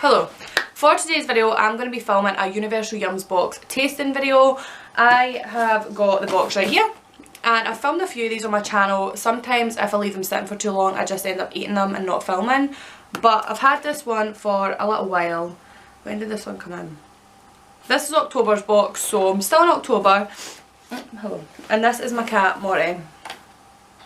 Hello. For today's video I'm going to be filming a Universal Yums box tasting video. I have got the box right here and I've filmed a few of these on my channel. Sometimes if I leave them sitting for too long I just end up eating them and not filming. But I've had this one for a little while. When did this one come in? This is October's box, so I'm still in October. Hello. And this is my cat Morty.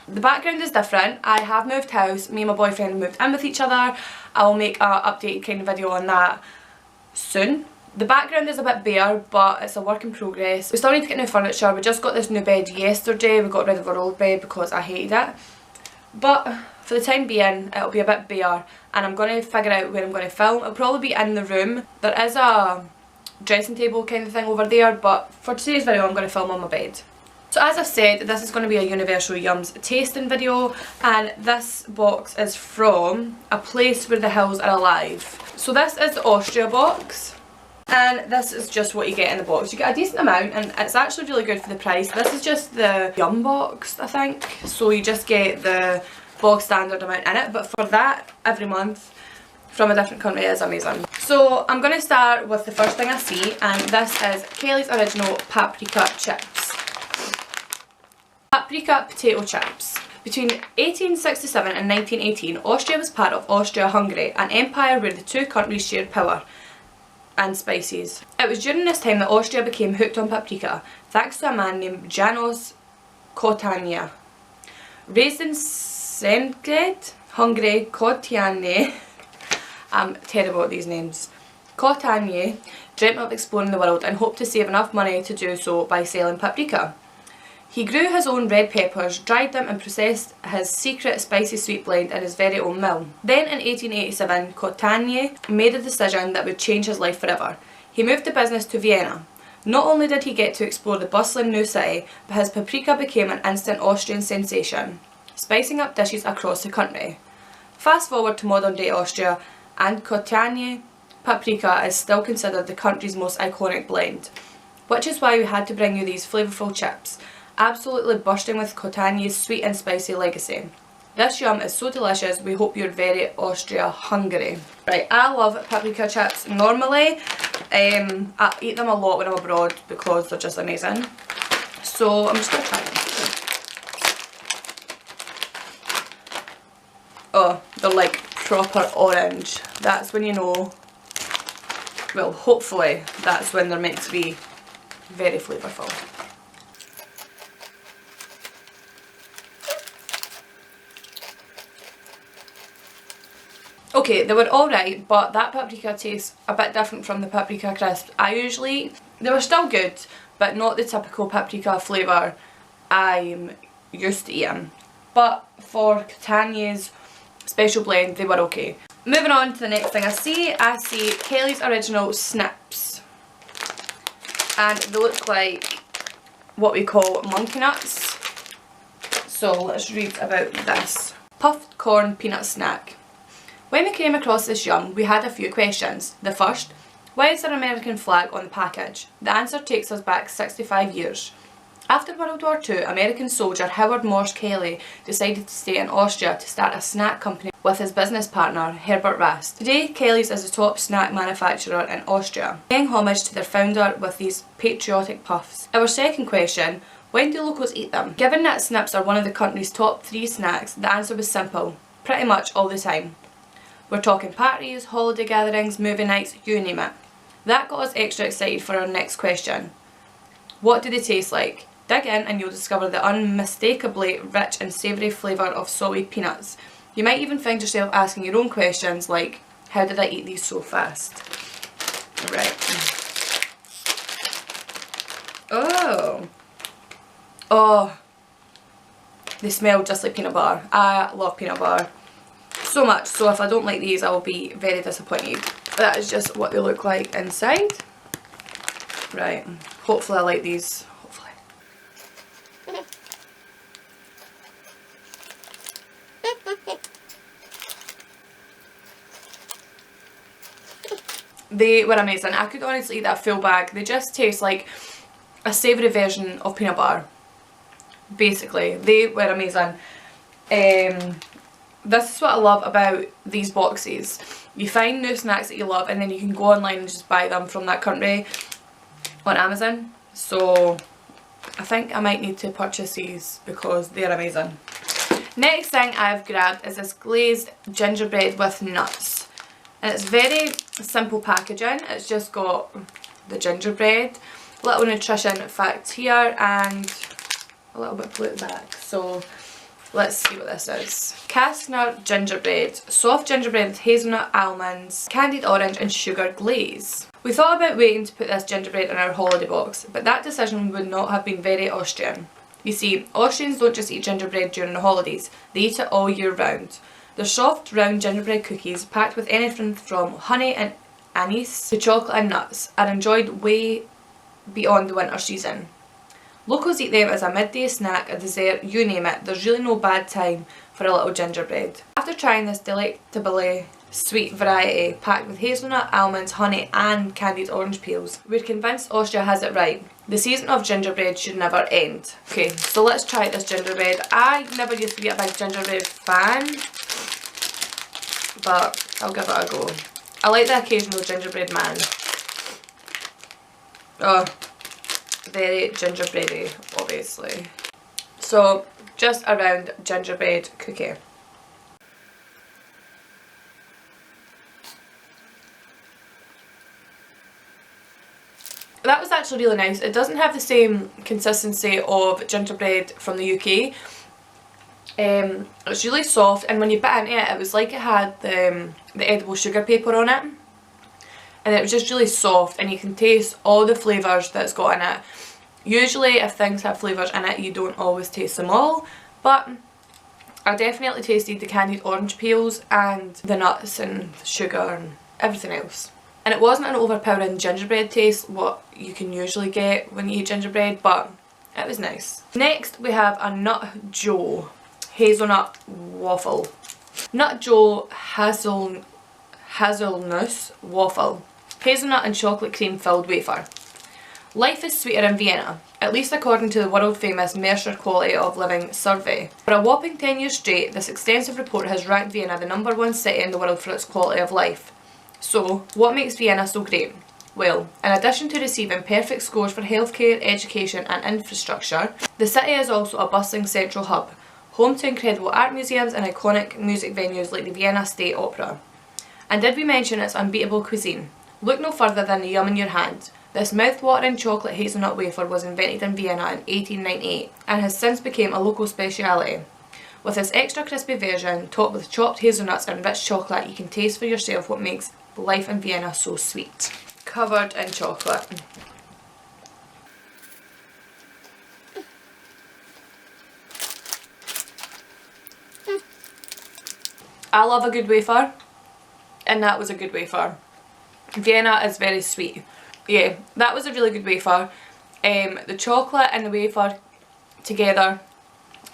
The background is different. I have moved house. Me and my boyfriend moved in with each other. I will make an updated kind of video on that soon. The background is a bit bare, but it's a work in progress. We still need to get new furniture. We just got this new bed yesterday. We got rid of our old bed because I hated it. But for the time being, it'll be a bit bare. And I'm going to figure out where I'm going to film. It'll probably be in the room. There is a dressing table kind of thing over there, but for today's video I'm going to film on my bed. So as I've said, this is going to be a Universal Yums tasting video, and this box is from A Place Where the Hills Are Alive. So this is the Austria Box, and this is just what you get in the box. You get a decent amount and it's actually really good for the price. This is just the Yum box, I think, so you just get the bog standard amount in it, but for that every month from a different country is amazing. So I'm going to start with the first thing I see, and this is Kaylee's Original Paprika Chips. Paprika potato chips. Between 1867 and 1918, Austria was part of Austria-Hungary, an empire where the two countries shared power and spices. It was during this time that Austria became hooked on paprika, thanks to a man named Janos Kotanya. Raised in Szeged, Hungary, Kotanya, I'm terrible at these names. Kotanya dreamt of exploring the world and hoped to save enough money to do so by selling paprika. He grew his own red peppers, dried them and processed his secret spicy sweet blend in his very own mill. Then in 1887, Kotanya made a decision that would change his life forever. He moved the business to Vienna. Not only did he get to explore the bustling new city, but his paprika became an instant Austrian sensation, spicing up dishes across the country. Fast forward to modern day Austria, and Kotanya paprika is still considered the country's most iconic blend, which is why we had to bring you these flavourful chips. Absolutely bursting with Kotanya's sweet and spicy legacy. This yum is so delicious, we hope you're very Austria-Hungary. Right, I love paprika chips normally. I eat them a lot when I'm abroad because they're just amazing. So I'm just going to try them. Oh, they're like proper orange. That's when you know, well, hopefully that's when they're meant to be very flavourful. Okay, they were alright, but that paprika tastes a bit different from the paprika crisps I usually eat. They were still good, but not the typical paprika flavour I'm used to eating. But for Kotanya's special blend, they were okay. Moving on to the next thing I see Kaylee's Original Snips. And they look like what we call monkey nuts. So let's read about this. Puffed corn peanut snack. When we came across this yum, we had a few questions. The first, why is there an American flag on the package? The answer takes us back 65 years. After World War II, American soldier Howard Morse Kelly decided to stay in Austria to start a snack company with his business partner, Herbert Rast. Today, Kelly's is the top snack manufacturer in Austria, paying homage to their founder with these patriotic puffs. Our second question, when do locals eat them? Given that snips are one of the country's top 3 snacks, the answer was simple, pretty much all the time. We're talking parties, holiday gatherings, movie nights, you name it. That got us extra excited for our next question. What do they taste like? Dig in and you'll discover the unmistakably rich and savoury flavour of salty peanuts. You might even find yourself asking your own questions like, how did I eat these so fast? Right. Oh. Oh. They smell just like peanut butter. I love peanut butter. So much, so if I don't like these I will be very disappointed. That is just what they look like inside. Right, hopefully I like these. Hopefully. They were amazing. I could honestly eat that full bag. They just taste like a savoury version of peanut butter. Basically, they were amazing. This is what I love about these boxes. You find new snacks that you love and then you can go online and just buy them from that country on Amazon. So I think I might need to purchase these because they're amazing. Next thing I've grabbed is this glazed gingerbread with nuts. And it's very simple packaging. It's just got the gingerbread, little nutrition facts here and a little bit blue at the back. So let's see what this is. Castner gingerbread. Soft gingerbread with hazelnut almonds, candied orange and sugar glaze. We thought about waiting to put this gingerbread in our holiday box, but that decision would not have been very Austrian. You see, Austrians don't just eat gingerbread during the holidays, they eat it all year round. They're soft, round gingerbread cookies packed with anything from honey and anise to chocolate and nuts, are enjoyed way beyond the winter season. Locals eat them as a midday snack, a dessert, you name it. There's really no bad time for a little gingerbread. After trying this delectably sweet variety packed with hazelnut, almonds, honey and candied orange peels, we're convinced Austria has it right. The season of gingerbread should never end. Okay, so let's try this gingerbread. I never used to be a big gingerbread fan, but I'll give it a go. I like the occasional gingerbread man. Oh, very gingerbready, obviously. So, just a round gingerbread cookie. That was actually really nice. It doesn't have the same consistency of gingerbread from the UK. It's really soft, and when you bit into it, it was like it had the edible sugar paper on it. And it was just really soft, and you can taste all the flavours that it's got in it. Usually if things have flavours in it, you don't always taste them all, but I definitely tasted the candied orange peels and the nuts and sugar and everything else. And it wasn't an overpowering gingerbread taste, what you can usually get when you eat gingerbread, but it was nice. Next we have a Nut Joe Hazelnut Waffle. Nut Joe Hazelnut Waffle. Hazelnut and chocolate cream filled wafer. Life is sweeter in Vienna, at least according to the world famous Mercer Quality of Living survey. For a whopping 10 years straight, this extensive report has ranked Vienna the #1 city in the world for its quality of life. So, what makes Vienna so great? Well, in addition to receiving perfect scores for healthcare, education and infrastructure, the city is also a bustling central hub, home to incredible art museums and iconic music venues like the Vienna State Opera. And did we mention its unbeatable cuisine? Look no further than the yum in your hand. This mouth-watering chocolate hazelnut wafer was invented in Vienna in 1898 and has since become a local speciality. With this extra crispy version, topped with chopped hazelnuts and rich chocolate, you can taste for yourself what makes life in Vienna so sweet. Covered in chocolate. I love a good wafer, and that was a good wafer. Vienna is very sweet. Yeah, that was a really good wafer. The chocolate and the wafer together,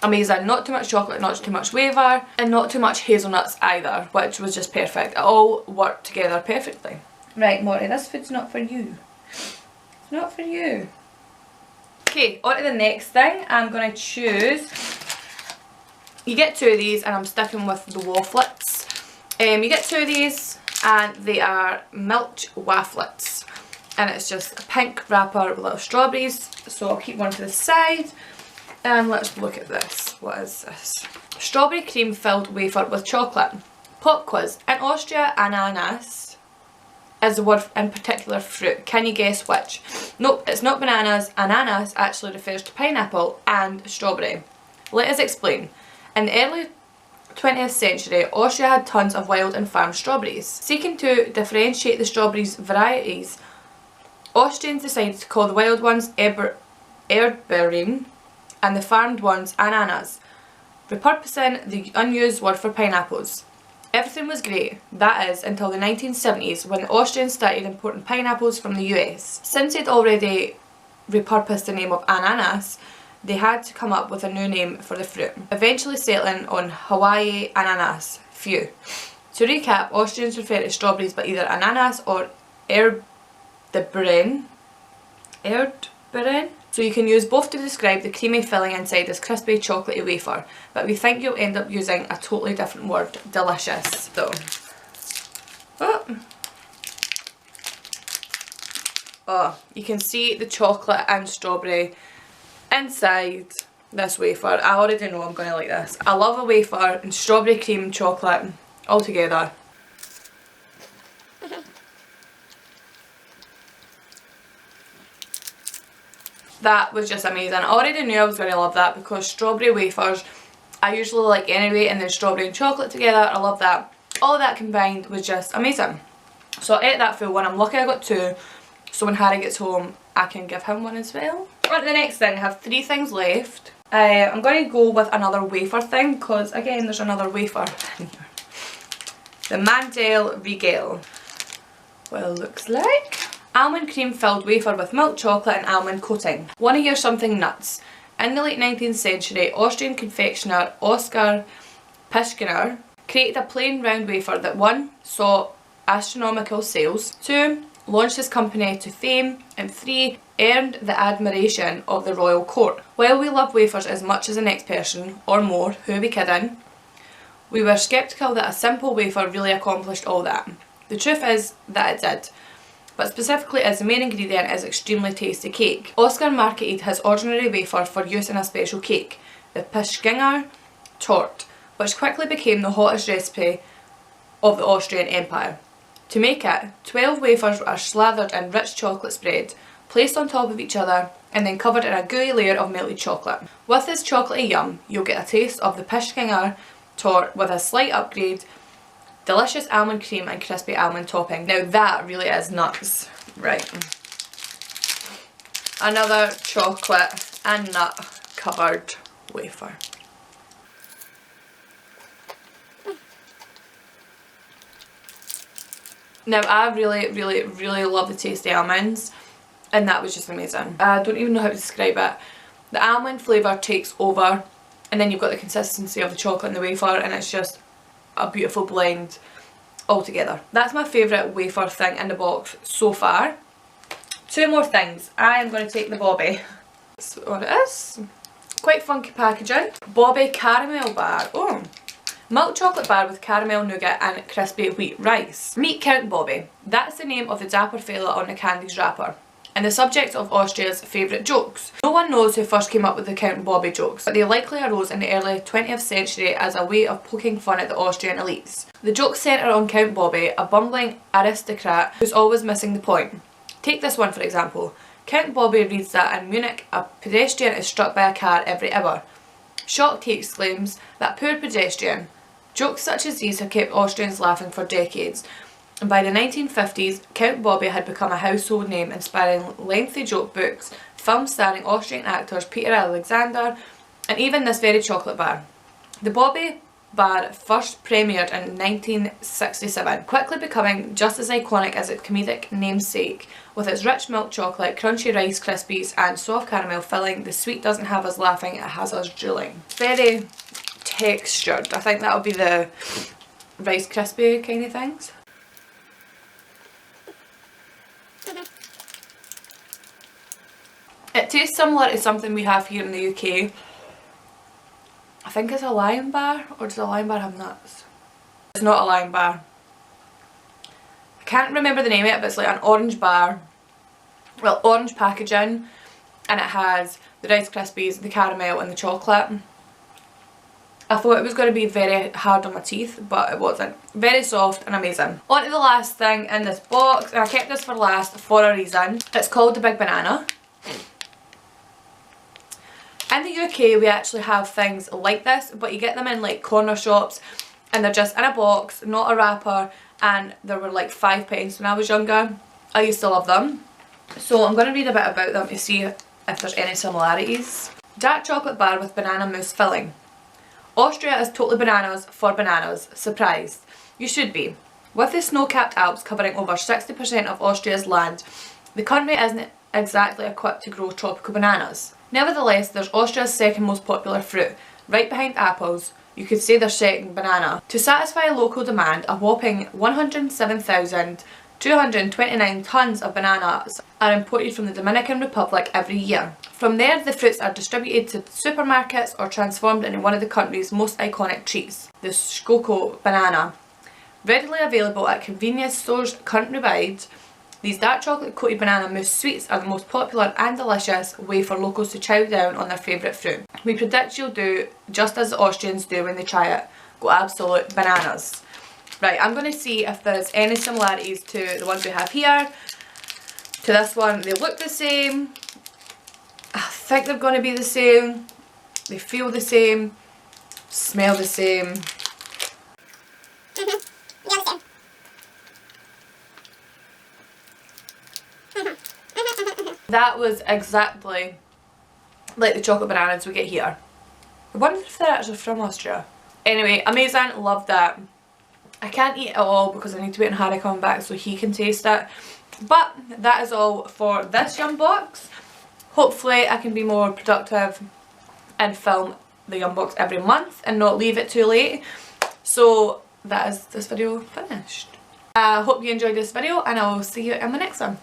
amazing. Not too much chocolate, not too much wafer, and not too much hazelnuts either, which was just perfect. It all worked together perfectly. Right, Morty, this food's not for you. It's not for you. Okay, on to the next thing. I'm going to choose... You get 2 of these, and I'm sticking with the wafflets. You get 2 of these, and they are milk wafflets. And it's just a pink wrapper with little strawberries. So I'll keep one to the side. And let's look at this. What is this? Strawberry cream filled wafer with chocolate. Pop quiz. In Austria, ananas is the word in particular fruit. Can you guess which? Nope, it's not bananas. Ananas actually refers to pineapple and strawberry. Let us explain. In the early 20th century, Austria had tons of wild and farm strawberries. Seeking to differentiate the strawberries' varieties, Austrians decided to call the wild ones Erdbeeren and the farmed ones ananas, repurposing the unused word for pineapples. Everything was great, that is, until the 1970s when the Austrians started importing pineapples from the US. Since they'd already repurposed the name of ananas, they had to come up with a new name for the fruit, eventually settling on Hawaii ananas. Phew. To recap, Austrians refer to strawberries by either ananas or Erdbeeren. So you can use both to describe the creamy filling inside this crispy chocolatey wafer, but we think you'll end up using a totally different word, delicious, though. Oh, you can see the chocolate and strawberry inside this wafer. I already know I'm going to like this. I love a wafer and strawberry cream chocolate all together. That was just amazing. I already knew I was going to love that because strawberry wafers I usually like anyway, and then strawberry and chocolate together, I love that. All of that combined was just amazing. So I ate that full one. I'm lucky I got two, so when Harry gets home I can give him one as well. On to the next thing. I have 3 things left. I'm going to go with another wafer thing because again there's another wafer in here. The Mandel Regale. Well, looks like almond cream filled wafer with milk chocolate and almond coating. Want to hear something nuts? In the late 19th century, Austrian confectioner Oskar Pischner created a plain round wafer that 1. Saw astronomical sales, 2. Launched his company to fame, and 3. Earned the admiration of the royal court. While we love wafers as much as the next person, or more, who are we kidding? We were sceptical that a simple wafer really accomplished all that. The truth is that it did, but specifically as the main ingredient is extremely tasty cake. Oskar marketed his ordinary wafer for use in a special cake, the Pischner Torte, which quickly became the hottest recipe of the Austrian Empire. To make it, 12 wafers are slathered in rich chocolate spread, placed on top of each other, and then covered in a gooey layer of melted chocolate. With this chocolatey yum, you'll get a taste of the Pischner Torte with a slight upgrade, delicious almond cream and crispy almond topping. Now that really is nuts. Right. Another chocolate and nut covered wafer. Now I really love the tasty almonds, and that was just amazing. I don't even know how to describe it. The almond flavour takes over, and then you've got the consistency of the chocolate in the wafer, and it's just a beautiful blend altogether. That's my favourite wafer thing in the box so far. 2 more things. I am going to take the Bobby. That's what it is. Quite funky packaging. Bobby caramel bar. Oh. Milk chocolate bar with caramel nougat and crispy wheat rice. Meet Count Bobby. That's the name of the dapper fella on the candy's wrapper, and the subject of Austria's favourite jokes. No one knows who first came up with the Count Bobby jokes, but they likely arose in the early 20th century as a way of poking fun at the Austrian elites. The jokes centre on Count Bobby, a bumbling aristocrat who's always missing the point. Take this one for example. Count Bobby reads that in Munich a pedestrian is struck by a car every hour. Shocked, he exclaims, "That poor pedestrian." Jokes such as these have kept Austrians laughing for decades, and by the 1950s Count Bobby had become a household name, inspiring lengthy joke books, films starring Austrian actors Peter Alexander, and even this very chocolate bar. The Bobby bar first premiered in 1967, quickly becoming just as iconic as its comedic namesake. With its rich milk chocolate, crunchy Rice Krispies and soft caramel filling, the sweet doesn't have us laughing, it has us drooling. Very textured. I think that'll be the Rice Krispie kind of things. It tastes similar to something we have here in the UK. I think it's a Lion Bar, or does a Lion Bar have nuts? It's not a Lion Bar. I can't remember the name of it, but it's like an orange bar. Well, orange packaging, and it has the Rice Krispies, the caramel and the chocolate. I thought it was going to be very hard on my teeth, but it wasn't. Very soft and amazing. On to the last thing in this box, and I kept this for last for a reason. It's called the Big Banana. In the UK we actually have things like this, but you get them in like corner shops and they're just in a box, not a wrapper, and they were like £5 when I was younger. I used to love them. So I'm going to read a bit about them to see if there's any similarities. Dark chocolate bar with banana mousse filling. Austria is totally bananas for bananas. Surprised? You should be. With the snow-capped Alps covering over 60% of Austria's land, the country isn't exactly equipped to grow tropical bananas. Nevertheless, there's Austria's second most popular fruit, right behind apples. You could say their second banana. To satisfy local demand, a whopping 107,229 tonnes of bananas are imported from the Dominican Republic every year. From there, the fruits are distributed to supermarkets or transformed into one of the country's most iconic treats, the Skoko banana. Readily available at convenience stores countrywide, these dark chocolate coated banana mousse sweets are the most popular and delicious way for locals to chow down on their favourite fruit. We predict you'll do just as the Austrians do when they try it. Go absolute bananas. Right, I'm going to see if there's any similarities to the ones we have here. To this one, they look the same. I think they're going to be the same. They feel the same. Smell the same. That was exactly like the chocolate bananas we get here. I wonder if they're actually from Austria. Anyway, amazing, love that. I can't eat it all because I need to wait on Harry coming back so he can taste it. But that is all for this Yum box. Hopefully I can be more productive and film the Yum box every month and not leave it too late. So that is this video finished. I hope you enjoyed this video and I will see you in the next one.